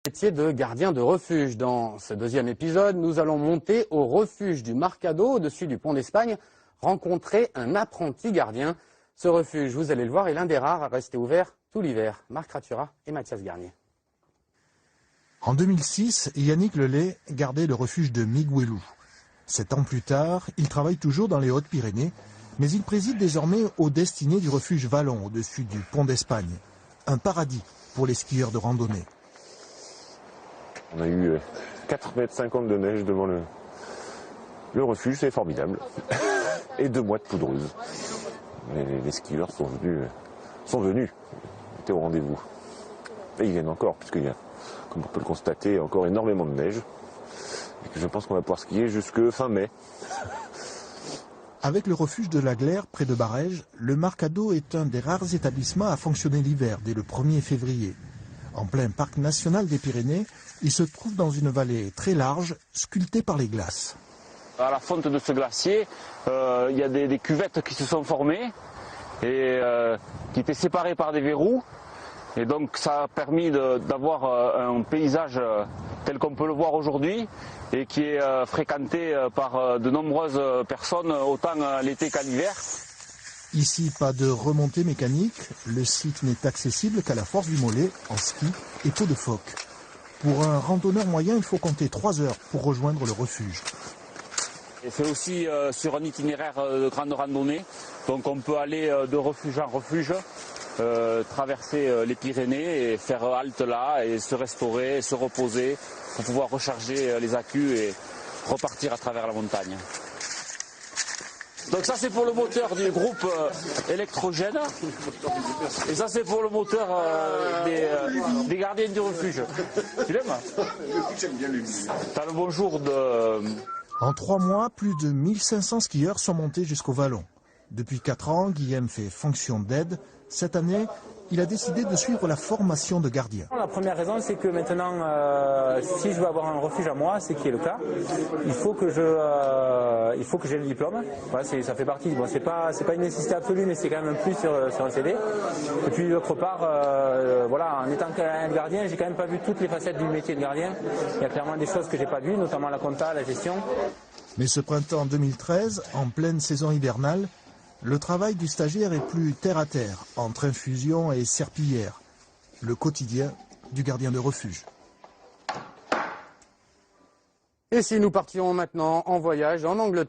Métier de gardien de refuge. Dans ce deuxième épisode, nous allons monter au refuge du Marcado, au-dessus du pont d'Espagne, rencontrer un apprenti gardien. Ce refuge, vous allez le voir, est l'un des rares à rester ouvert tout l'hiver. Marc Ratura et Mathias Garnier. En 2006, Yannick Lelay gardait le refuge de Miguelou. 7 ans plus tard, il travaille toujours dans les Hautes-Pyrénées, mais il préside désormais aux destinées du refuge Vallon, au-dessus du pont d'Espagne. Un paradis pour les skieurs de randonnée. On a eu 4,50 m de neige devant le refuge, c'est formidable. Et 2 mois de poudreuse. Les skieurs sont venus, étaient au rendez-vous. Et ils viennent encore, puisqu'il y a, comme on peut le constater, encore énormément de neige. Et que je pense qu'on va pouvoir skier jusque fin mai. Avec le refuge de la Glaire, près de Barèges, le Marcado est un des rares établissements à fonctionner l'hiver, dès le 1er février. En plein parc national des Pyrénées, il se trouve dans une vallée très large, sculptée par les glaces. À la fonte de ce glacier, il y a des cuvettes qui se sont formées et qui étaient séparées par des verrous. Et donc ça a permis d'avoir un paysage tel qu'on peut le voir aujourd'hui et qui est fréquenté par de nombreuses personnes, autant l'été qu'à l'hiver. Ici, pas de remontée mécanique, le site n'est accessible qu'à la force du mollet, en ski et peau de phoque. Pour un randonneur moyen, il faut compter 3 heures pour rejoindre le refuge. Et c'est aussi sur un itinéraire de grande randonnée, donc on peut aller de refuge en refuge, traverser les Pyrénées et faire halte là et se restaurer, se reposer pour pouvoir recharger les accus et repartir à travers la montagne. Donc ça c'est pour le moteur du groupe électrogène et ça c'est pour le moteur des gardiens du refuge. Tu l'aimes? J'aime bien lui. T'as le bonjour de... En 3 mois, plus de 1500 skieurs sont montés jusqu'au Vallon. Depuis 4 ans, Guillaume fait fonction d'aide. Cette année, il a décidé de suivre la formation de gardien. La première raison, c'est que maintenant, si je veux avoir un refuge à moi, c'est qui est le cas, il faut que j'ai le diplôme. Voilà, ça fait partie. Bon, c'est pas une nécessité absolue, mais c'est quand même un plus sur un CD. Et puis d'autre part, voilà, en étant gardien, j'ai quand même pas vu toutes les facettes du métier de gardien. Il y a clairement des choses que j'ai pas vues, notamment la compta, la gestion. Mais ce printemps 2013, en pleine saison hivernale, le travail du stagiaire est plus terre-à-terre, entre infusion et serpillière. Le quotidien du gardien de refuge. Et si nous partions maintenant en voyage en Angleterre?